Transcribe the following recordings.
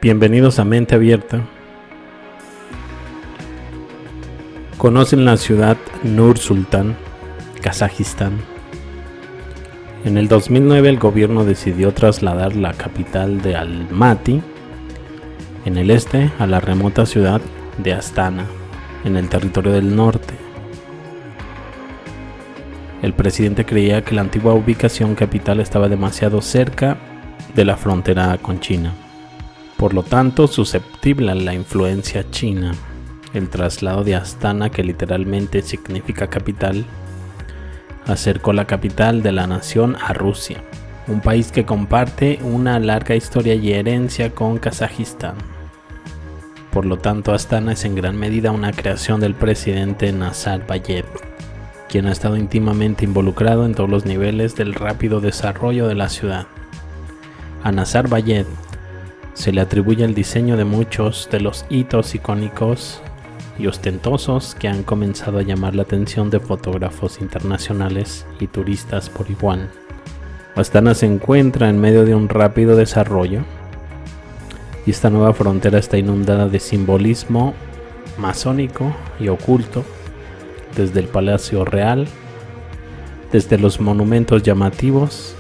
Bienvenidos a Mente Abierta. Conocen la ciudad Nur-Sultán, Kazajistán. En el 2009 el gobierno decidió trasladar la capital de Almaty, en el este, a la remota ciudad de Astana, en el territorio del norte. El presidente creía que la antigua ubicación capital estaba demasiado cerca de la frontera con China, por lo tanto susceptible a la influencia china. El traslado de Astana, que literalmente significa capital, acercó la capital de la nación a Rusia, un país que comparte una larga historia y herencia con Kazajistán. Por lo tanto, Astana es en gran medida una creación del presidente Nazarbayev, quien ha estado íntimamente involucrado en todos los niveles del rápido desarrollo de la ciudad. A Nazarbayev se le atribuye el diseño de muchos de los hitos icónicos y ostentosos que han comenzado a llamar la atención de fotógrafos internacionales y turistas por igual. Astana se encuentra en medio de un rápido desarrollo y esta nueva frontera está inundada de simbolismo masónico y oculto, desde el Palacio Real, desde los monumentos llamativos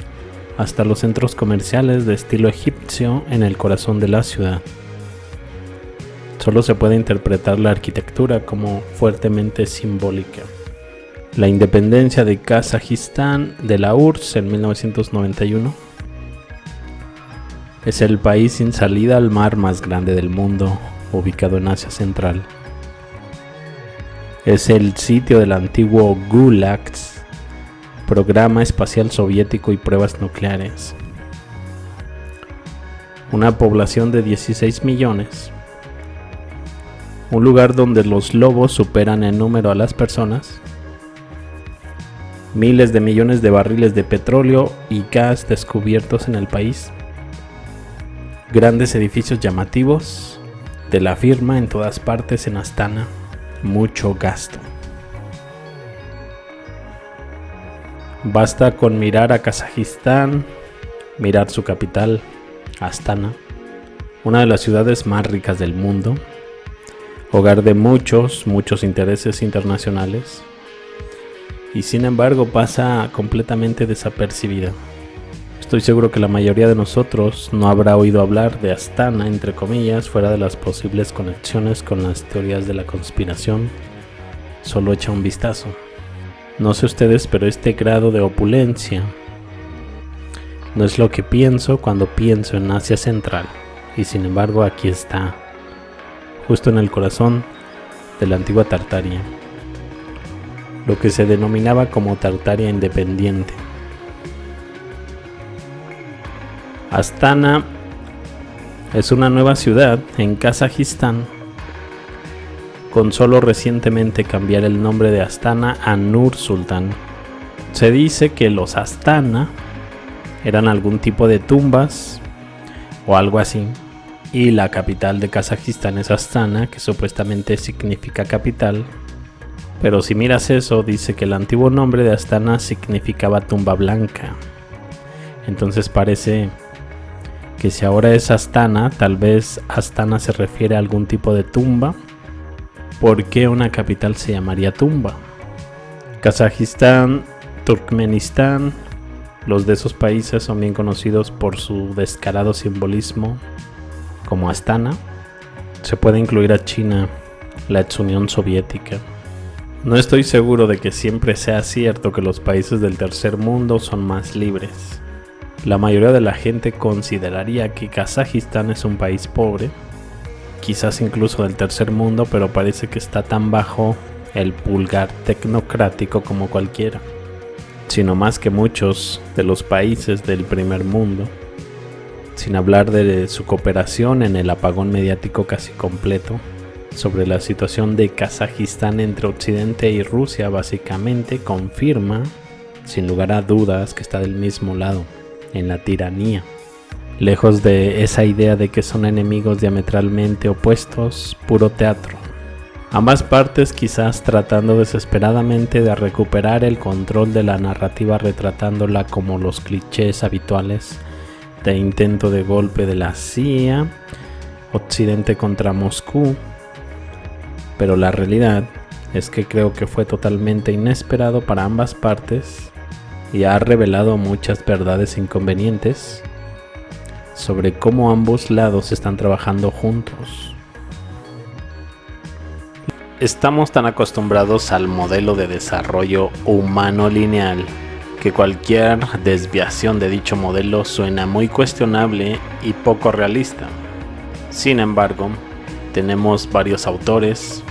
hasta los centros comerciales de estilo egipcio en el corazón de la ciudad. Solo se puede interpretar la arquitectura como fuertemente simbólica. La independencia de Kazajistán de la URSS en 1991 es el país sin salida al mar más grande del mundo, ubicado en Asia Central. Es el sitio del antiguo Gulag, programa espacial soviético y pruebas nucleares. Una población de 16 millones. Un lugar donde los lobos superan en número a las personas. Miles de millones de barriles de petróleo y gas descubiertos en el país. Grandes edificios llamativos de la firma en todas partes en Astana. Mucho gasto. Basta con mirar a Kazajistán, mirar su capital, Astana, una de las ciudades más ricas del mundo, hogar de muchos intereses internacionales, y sin embargo pasa completamente desapercibida. Estoy seguro que la mayoría de nosotros no habrá oído hablar de Astana, entre comillas, fuera de las posibles conexiones con las teorías de la conspiración. Solo echa un vistazo. No sé ustedes, pero este grado de opulencia no es lo que pienso cuando pienso en Asia Central. Y sin embargo aquí está, justo en el corazón de la antigua Tartaria, lo que se denominaba como Tartaria independiente. Astana es una nueva ciudad en Kazajistán, con solo recientemente cambiar el nombre de Astana a Nur-Sultán. Se dice que los Astana eran algún tipo de tumbas o algo así, y la capital de Kazajistán es Astana, que supuestamente significa capital, pero si miras eso, dice que el antiguo nombre de Astana significaba tumba blanca. Entonces parece que si ahora es Astana, tal vez Astana se refiere a algún tipo de tumba. ¿Por qué una capital se llamaría tumba? Kazajistán, Turkmenistán, los de esos países son bien conocidos por su descarado simbolismo, como Astana. Se puede incluir a China, la ex Unión Soviética. No estoy seguro de que siempre sea cierto que los países del tercer mundo son más libres. La mayoría de la gente consideraría que Kazajistán es un país pobre, quizás incluso del tercer mundo, pero parece que está tan bajo el pulgar tecnocrático como cualquiera, sino más que muchos de los países del primer mundo, sin hablar de su cooperación en el apagón mediático casi completo sobre la situación de Kazajistán entre Occidente y Rusia. Básicamente confirma, sin lugar a dudas, que está del mismo lado, en la tiranía. Lejos de esa idea de que son enemigos diametralmente opuestos, puro teatro. Ambas partes quizás tratando desesperadamente de recuperar el control de la narrativa, retratándola como los clichés habituales de intento de golpe de la CIA Occidente contra Moscú, pero la realidad es que creo que fue totalmente inesperado para ambas partes y ha revelado muchas verdades inconvenientes sobre cómo ambos lados están trabajando juntos. Estamos tan acostumbrados al modelo de desarrollo humano lineal que cualquier desviación de dicho modelo suena muy cuestionable y poco realista. Sin embargo, tenemos varios autores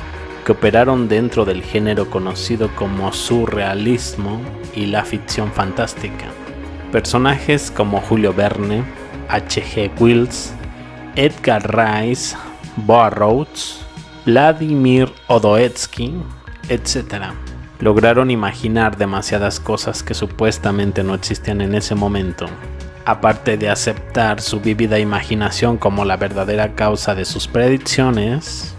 que operaron dentro del género conocido como surrealismo y la ficción fantástica. Personajes como Julio Verne, H.G. Wells, Edgar Rice Burroughs, Vladimir Odoetsky, etc. lograron imaginar demasiadas cosas que supuestamente no existían en ese momento. Aparte de aceptar su vívida imaginación como la verdadera causa de sus predicciones,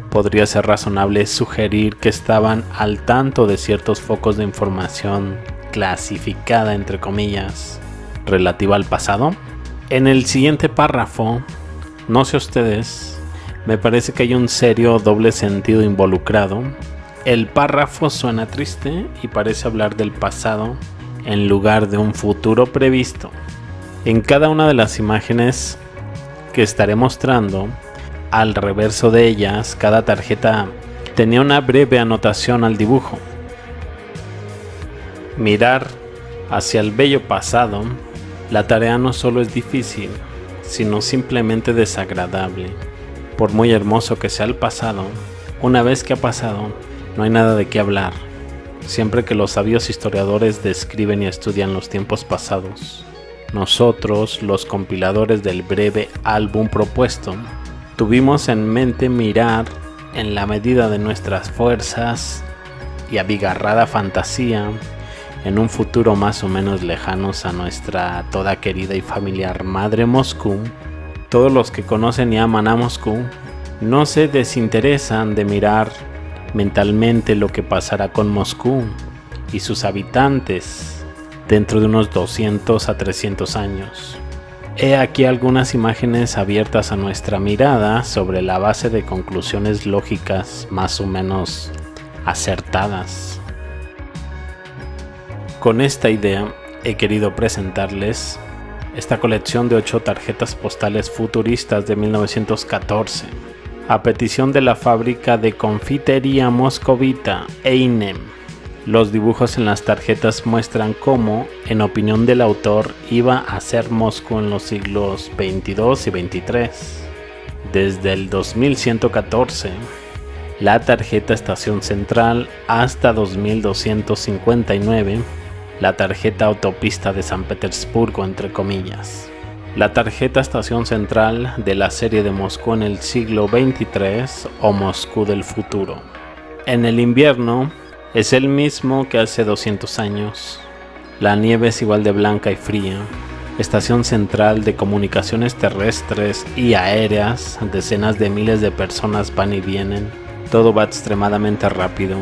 podría ser razonable sugerir que estaban al tanto de ciertos focos de información clasificada entre comillas relativa al pasado. En el siguiente párrafo, no sé ustedes, me parece que hay un serio doble sentido involucrado. El párrafo suena triste y parece hablar del pasado en lugar de un futuro previsto. En cada una de las imágenes que estaré mostrando, al reverso de ellas, cada tarjeta tenía una breve anotación al dibujo. Mirar hacia el bello pasado, la tarea no solo es difícil, sino simplemente desagradable. Por muy hermoso que sea el pasado, una vez que ha pasado, no hay nada de qué hablar. Siempre que los sabios historiadores describen y estudian los tiempos pasados, nosotros, los compiladores del breve álbum propuesto, tuvimos en mente mirar en la medida de nuestras fuerzas y abigarrada fantasía en un futuro más o menos lejanos a nuestra toda querida y familiar madre Moscú. Todos los que conocen y aman a Moscú no se desinteresan de mirar mentalmente lo que pasará con Moscú y sus habitantes dentro de unos 200 a 300 años. He aquí algunas imágenes abiertas a nuestra mirada sobre la base de conclusiones lógicas más o menos acertadas. Con esta idea he querido presentarles esta colección de 8 tarjetas postales futuristas de 1914, a petición de la fábrica de confitería moscovita Einem. Los dibujos en las tarjetas muestran cómo, en opinión del autor, iba a ser Moscú en los siglos 22 y 23. Desde el 2114, la tarjeta Estación Central, hasta 2259, la tarjeta Autopista de San Petersburgo, entre comillas. La tarjeta Estación Central de la serie de Moscú en el siglo 23 o Moscú del futuro. En el invierno, es el mismo que hace 200 años. La nieve es igual de blanca y fría. Estación central de comunicaciones terrestres y aéreas. Decenas de miles de personas van y vienen. Todo va extremadamente rápido,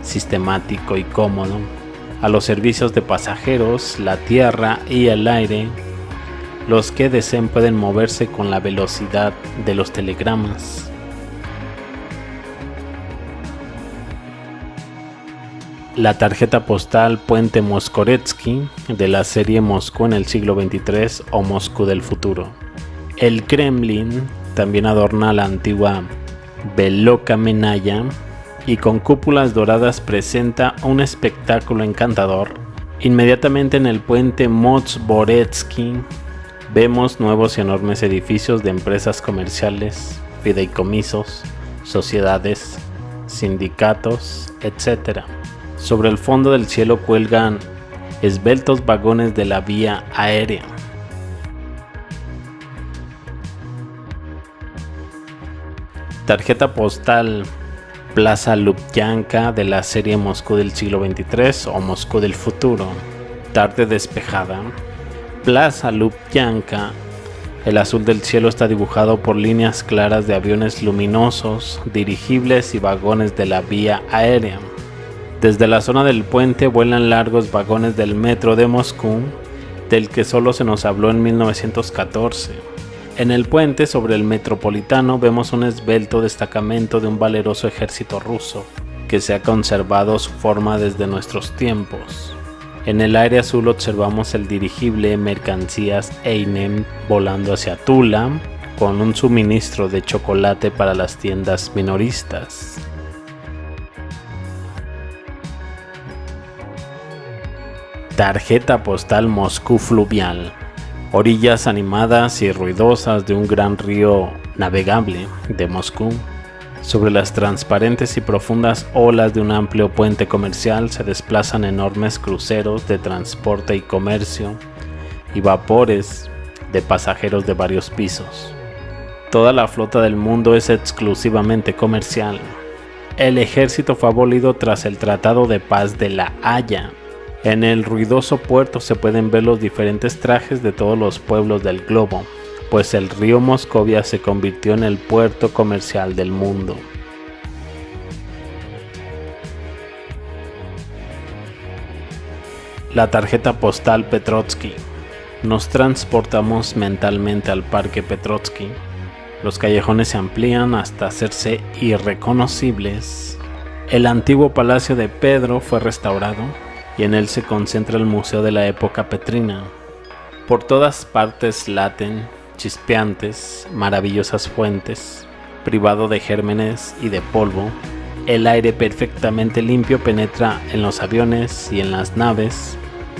sistemático y cómodo. A los servicios de pasajeros, la tierra y el aire, los que deseen pueden moverse con la velocidad de los telegramas. La tarjeta postal Puente Moskoretsky de la serie Moscú en el siglo 23 o Moscú del futuro. El Kremlin también adorna la antigua Veloka Menaya y con cúpulas doradas presenta un espectáculo encantador. Inmediatamente en el puente Motzboretsky vemos nuevos y enormes edificios de empresas comerciales, fideicomisos, sociedades, sindicatos, etc. Sobre el fondo del cielo cuelgan esbeltos vagones de la vía aérea. Tarjeta postal Plaza Lubyanka de la serie Moscú del siglo 23 o Moscú del futuro. Tarde despejada. Plaza Lubyanka. El azul del cielo está dibujado por líneas claras de aviones luminosos, dirigibles y vagones de la vía aérea. Desde la zona del puente vuelan largos vagones del metro de Moscú, del que solo se nos habló en 1914. En el puente sobre el Metropolitano vemos un esbelto destacamento de un valeroso ejército ruso, que se ha conservado su forma desde nuestros tiempos. En el aire azul observamos el dirigible mercancías Einem volando hacia Tula, con un suministro de chocolate para las tiendas minoristas. Tarjeta postal Moscú fluvial. Orillas animadas y ruidosas de un gran río navegable de Moscú. Sobre las transparentes y profundas olas de un amplio puente comercial se desplazan enormes cruceros de transporte y comercio y vapores de pasajeros de varios pisos. Toda la flota del mundo es exclusivamente comercial. El ejército fue abolido tras el Tratado de Paz de La Haya. En el ruidoso puerto se pueden ver los diferentes trajes de todos los pueblos del globo, pues el río Moscovia se convirtió en el puerto comercial del mundo. La tarjeta postal Petrovsky. Nos transportamos mentalmente al parque Petrovsky. Los callejones se amplían hasta hacerse irreconocibles. El antiguo palacio de Pedro fue restaurado y en él se concentra el museo de la época petrina. Por todas partes laten, chispeantes, maravillosas fuentes, privado de gérmenes y de polvo. El aire perfectamente limpio penetra en los aviones y en las naves.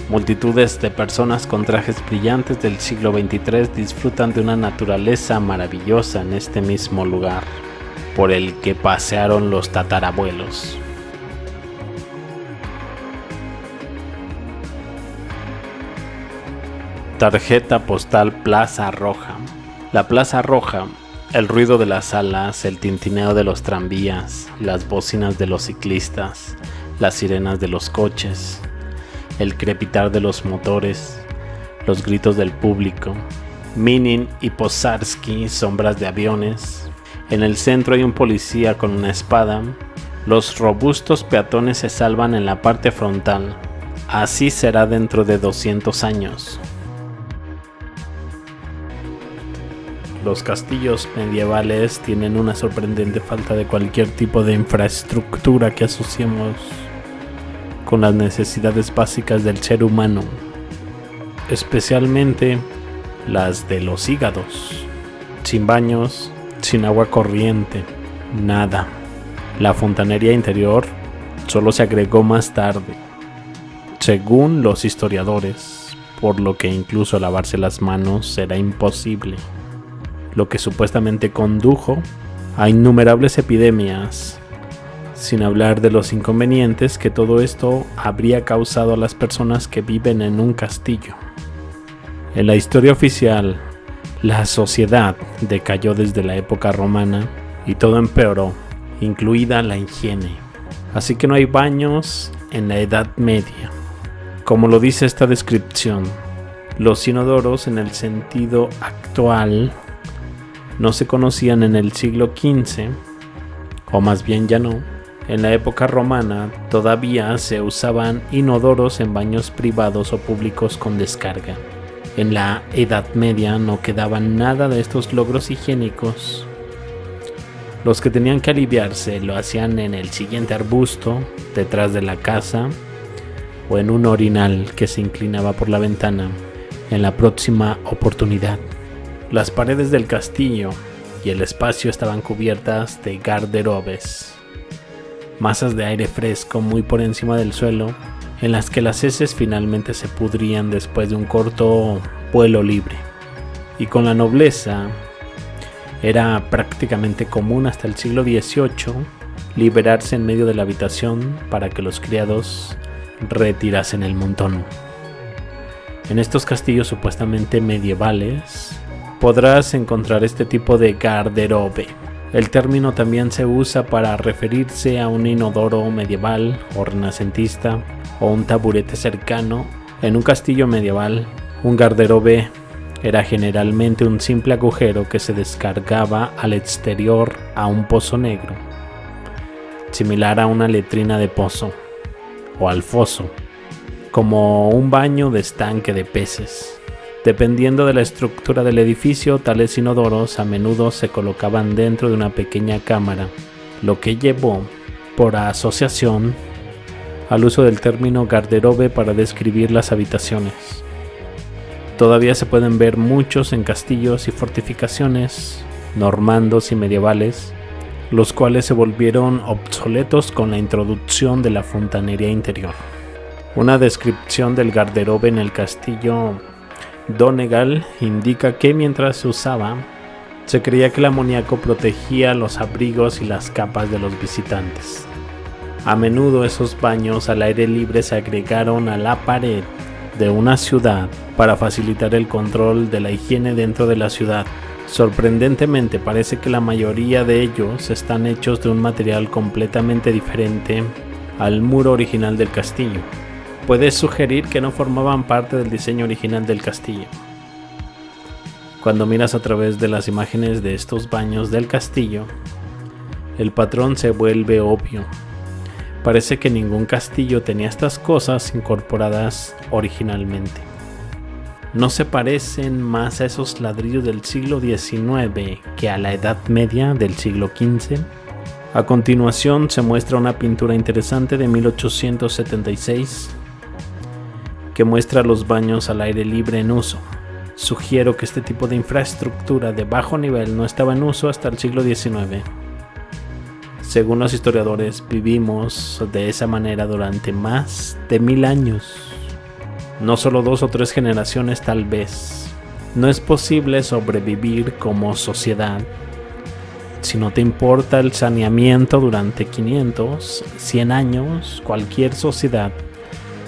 Multitudes de personas con trajes brillantes del siglo XXIII disfrutan de una naturaleza maravillosa en este mismo lugar, por el que pasearon los tatarabuelos. Tarjeta postal Plaza Roja. La Plaza Roja, el ruido de las alas, el tintineo de los tranvías, las bocinas de los ciclistas, las sirenas de los coches, el crepitar de los motores, los gritos del público, Minin y Posarsky, sombras de aviones. En el centro hay un policía con una espada. Los robustos peatones se salvan en la parte frontal. Así será dentro de 200 años. Los castillos medievales tienen una sorprendente falta de cualquier tipo de infraestructura que asociemos con las necesidades básicas del ser humano, especialmente las de los hígados. Sin baños, sin agua corriente, nada. La fontanería interior solo se agregó más tarde, según los historiadores, por lo que incluso lavarse las manos era imposible, lo que supuestamente condujo a innumerables epidemias, sin hablar de los inconvenientes que todo esto habría causado a las personas que viven en un castillo. En la historia oficial, la sociedad decayó desde la época romana y todo empeoró, incluida la higiene. Así que no hay baños en la Edad Media. Como lo dice esta descripción, los inodoros en el sentido actual no se conocían en el siglo XV, o más bien ya no. En la época romana todavía se usaban inodoros en baños privados o públicos con descarga. En la Edad Media no quedaba nada de estos logros higiénicos. Los que tenían que aliviarse lo hacían en el siguiente arbusto, detrás de la casa, o en un orinal que se inclinaba por la ventana, en la próxima oportunidad. Las paredes del castillo y el espacio estaban cubiertas de garderobes, masas de aire fresco muy por encima del suelo, en las que las heces finalmente se pudrían después de un corto vuelo libre. Y con la nobleza era prácticamente común hasta el siglo XVIII liberarse en medio de la habitación para que los criados retirasen el montón. En estos castillos supuestamente medievales podrás encontrar este tipo de garderobe. El término también se usa para referirse a un inodoro medieval o renacentista o un taburete cercano. En un castillo medieval, un garderobe era generalmente un simple agujero que se descargaba al exterior a un pozo negro, similar a una letrina de pozo o al foso, como un baño de estanque de peces. Dependiendo de la estructura del edificio, tales inodoros a menudo se colocaban dentro de una pequeña cámara, lo que llevó, por asociación, al uso del término garderobe para describir las habitaciones. Todavía se pueden ver muchos en castillos y fortificaciones normandos y medievales, los cuales se volvieron obsoletos con la introducción de la fontanería interior. Una descripción del garderobe en el castillo Donegal indica que mientras se usaba, se creía que el amoníaco protegía los abrigos y las capas de los visitantes. A menudo esos baños al aire libre se agregaron a la pared de una ciudad para facilitar el control de la higiene dentro de la ciudad. Sorprendentemente, parece que la mayoría de ellos están hechos de un material completamente diferente al muro original del castillo. Puede sugerir que no formaban parte del diseño original del castillo. Cuando miras a través de las imágenes de estos baños del castillo, el patrón se vuelve obvio. Parece que ningún castillo tenía estas cosas incorporadas originalmente. No se parecen más a esos ladrillos del siglo XIX que a la Edad Media del siglo XV. A continuación se muestra una pintura interesante de 1876 que muestra los baños al aire libre en uso. Sugiero que este tipo de infraestructura de bajo nivel no estaba en uso hasta el siglo XIX. Según los historiadores, vivimos de esa manera durante más de 1000 años. No solo 2 o 3 generaciones tal vez. No es posible sobrevivir como sociedad si no te importa el saneamiento durante 500, 100 años. Cualquier sociedad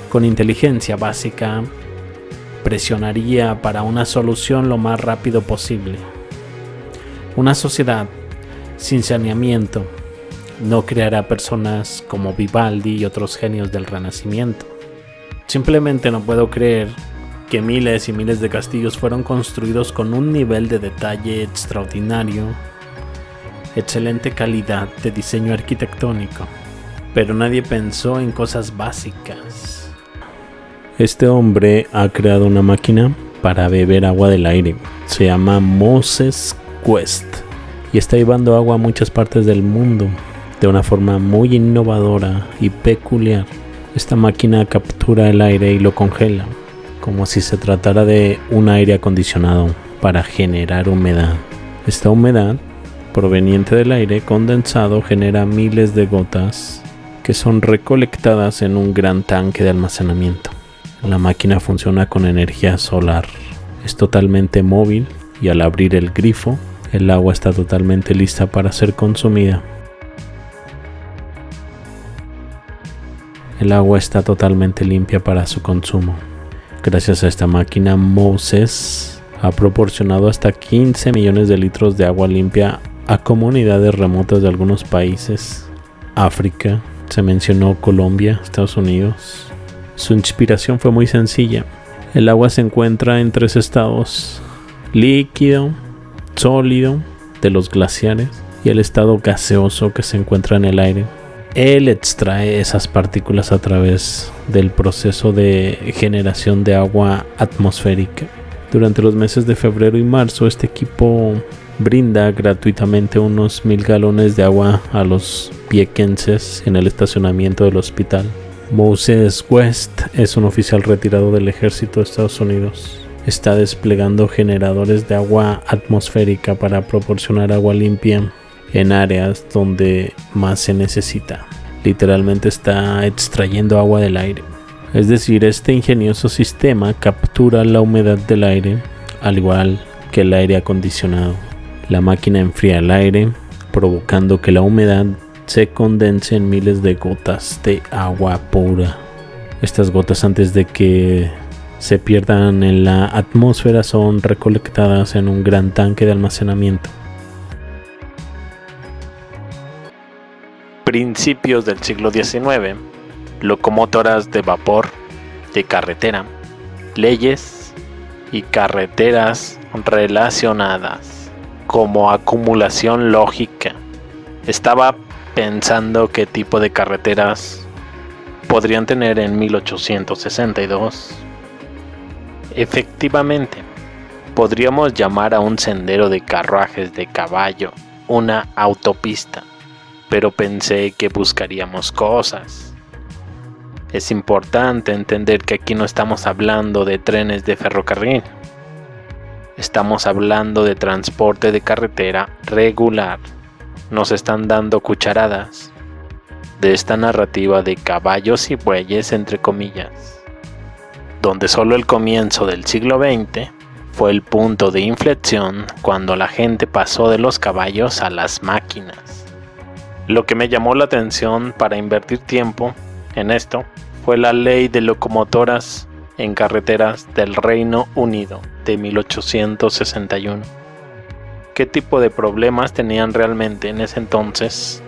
con inteligencia básica presionaría para una solución lo más rápido posible. Una sociedad sin saneamiento no creará personas como Vivaldi y otros genios del Renacimiento. Simplemente no puedo creer que miles y miles de castillos fueron construidos con un nivel de detalle extraordinario, excelente calidad de diseño arquitectónico, pero nadie pensó en cosas básicas. Este hombre ha creado una máquina para beber agua del aire. Se llama Moses Quest y está llevando agua a muchas partes del mundo de una forma muy innovadora y peculiar. Esta máquina captura el aire y lo congela, como si se tratara de un aire acondicionado para generar humedad. Esta humedad proveniente del aire condensado genera miles de gotas que son recolectadas en un gran tanque de almacenamiento. La máquina funciona con energía solar. Es totalmente móvil y al abrir el grifo, el agua está totalmente lista para ser consumida. El agua está totalmente limpia para su consumo. Gracias a esta máquina, Moses ha proporcionado hasta 15 millones de litros de agua limpia a comunidades remotas de algunos países. África, se mencionó Colombia, Estados Unidos. Su inspiración fue muy sencilla. El agua se encuentra en 3 estados: líquido, sólido, de los glaciares, y el estado gaseoso que se encuentra en el aire. Él extrae esas partículas a través del proceso de generación de agua atmosférica. Durante los meses de febrero y marzo, este equipo brinda gratuitamente unos 1000 galones de agua a los viequenses en el estacionamiento del hospital. Moses West es un oficial retirado del ejército de Estados Unidos. Está desplegando generadores de agua atmosférica para proporcionar agua limpia en áreas donde más se necesita. Literalmente está extrayendo agua del aire. Es decir, este ingenioso sistema captura la humedad del aire, al igual que el aire acondicionado. La máquina enfría el aire, provocando que la humedad se condense en miles de gotas de agua pura. Estas gotas, antes de que se pierdan en la atmósfera, son recolectadas en un gran tanque de almacenamiento. Principios del siglo XIX, locomotoras de vapor, de carretera, leyes y carreteras relacionadas, como acumulación lógica. Estaba pensando qué tipo de carreteras podrían tener en 1862. Efectivamente, podríamos llamar a un sendero de carruajes de caballo una autopista, pero pensé que buscaríamos cosas. Es importante entender que aquí no estamos hablando de trenes de ferrocarril. Estamos hablando de transporte de carretera regular. Nos están dando cucharadas de esta narrativa de caballos y bueyes entre comillas, donde solo el comienzo del siglo XX fue el punto de inflexión cuando la gente pasó de los caballos a las máquinas. Lo que me llamó la atención para invertir tiempo en esto fue la Ley de Locomotoras en Carreteras del Reino Unido de 1861. ¿Qué tipo de problemas tenían realmente en ese entonces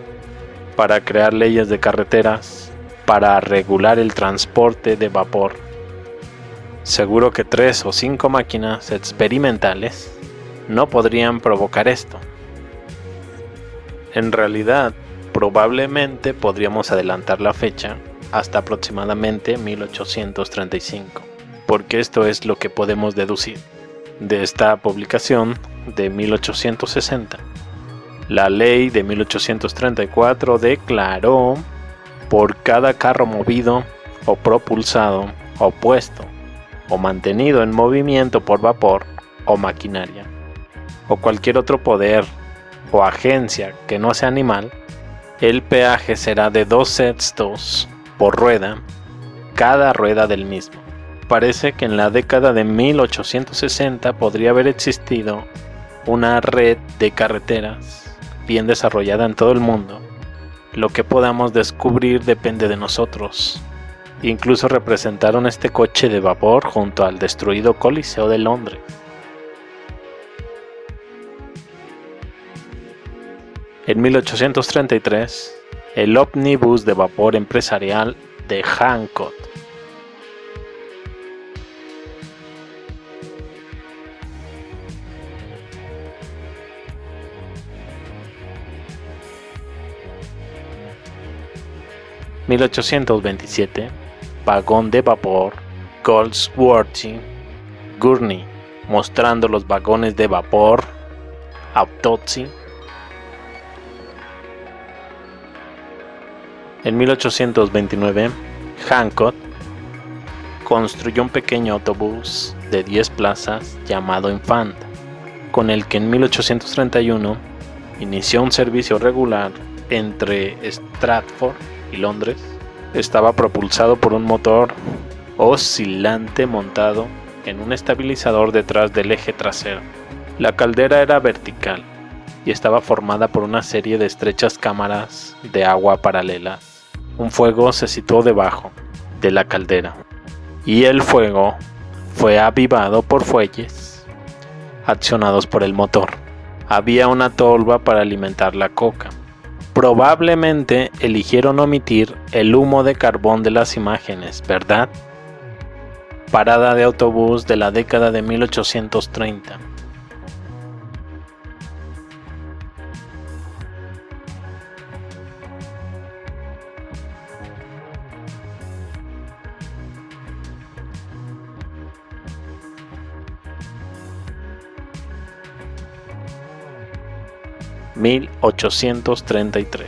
para crear leyes de carreteras para regular el transporte de vapor? Seguro que 3 o 5 máquinas experimentales no podrían provocar esto. En realidad, probablemente podríamos adelantar la fecha hasta aproximadamente 1835, porque esto es lo que podemos deducir de esta publicación de 1860. La ley de 1834 declaró por cada carro movido o propulsado o puesto o mantenido en movimiento por vapor o maquinaria o cualquier otro poder o agencia que no sea animal, el peaje será de 2 sextos por rueda, cada rueda del mismo. Parece que en la década de 1860 podría haber existido una red de carreteras bien desarrollada en todo el mundo. Lo que podamos descubrir depende de nosotros. Incluso representaron este coche de vapor junto al destruido Coliseo de Londres. En 1833, el ómnibus de vapor empresarial de Hancock. (1827) Vagón de vapor Goldsworthy Gurney, mostrando los vagones de vapor Autopsy. En 1829, Hancock construyó un pequeño autobús de 10 plazas llamado Infant, con el que en 1831 inició un servicio regular entre Stratford y Londres. Estaba propulsado por un motor oscilante montado en un estabilizador detrás del eje trasero. La caldera era vertical y estaba formada por una serie de estrechas cámaras de agua paralelas. Un fuego se situó debajo de la caldera y el fuego fue avivado por fuelles accionados por el motor. Había una tolva para alimentar la coca. Probablemente eligieron omitir el humo de carbón de las imágenes, ¿verdad? Parada de autobús de la década de 1830. (1833)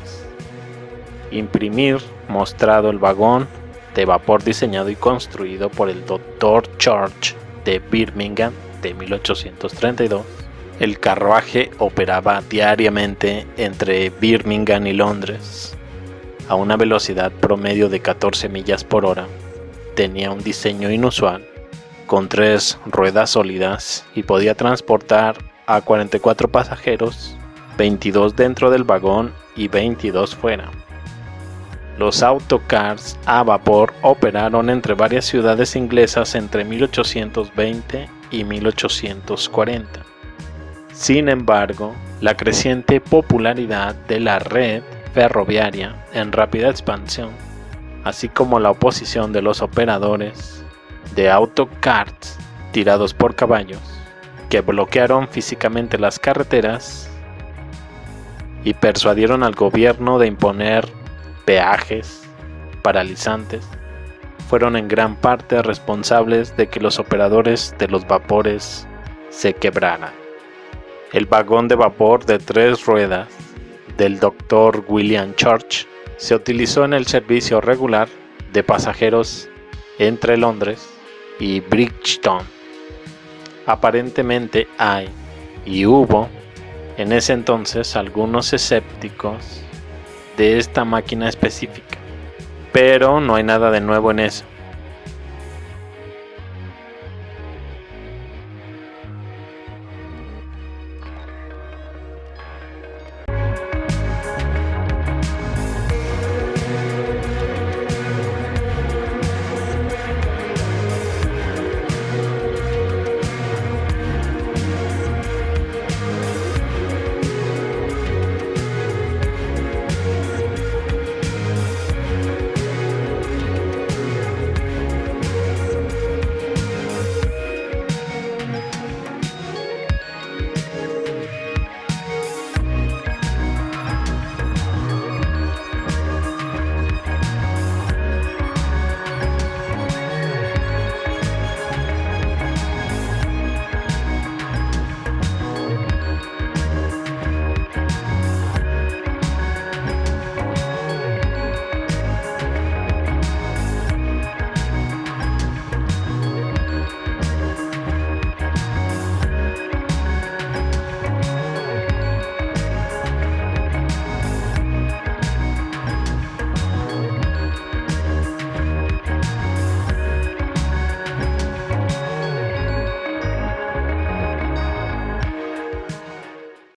Imprimir mostrado el vagón de vapor diseñado y construido por el Dr. Church de Birmingham de 1832. El carruaje operaba diariamente entre Birmingham y Londres a una velocidad promedio de 14 millas por hora. Tenía un diseño inusual, con 3 ruedas sólidas y podía transportar a 44 pasajeros, 22 dentro del vagón y 22 fuera. Los autocars a vapor operaron entre varias ciudades inglesas entre 1820 y 1840. Sin embargo, la creciente popularidad de la red ferroviaria en rápida expansión, así como la oposición de los operadores de autocars tirados por caballos, que bloquearon físicamente las carreteras y persuadieron al gobierno de imponer peajes paralizantes, fueron en gran parte responsables de que los operadores de los vapores se quebraran. El vagón de vapor de 3 ruedas del Dr. William Church se utilizó en el servicio regular de pasajeros entre Londres y Brixton. Aparentemente hay y hubo en ese entonces algunos escépticos de esta máquina específica, pero no hay nada de nuevo en eso.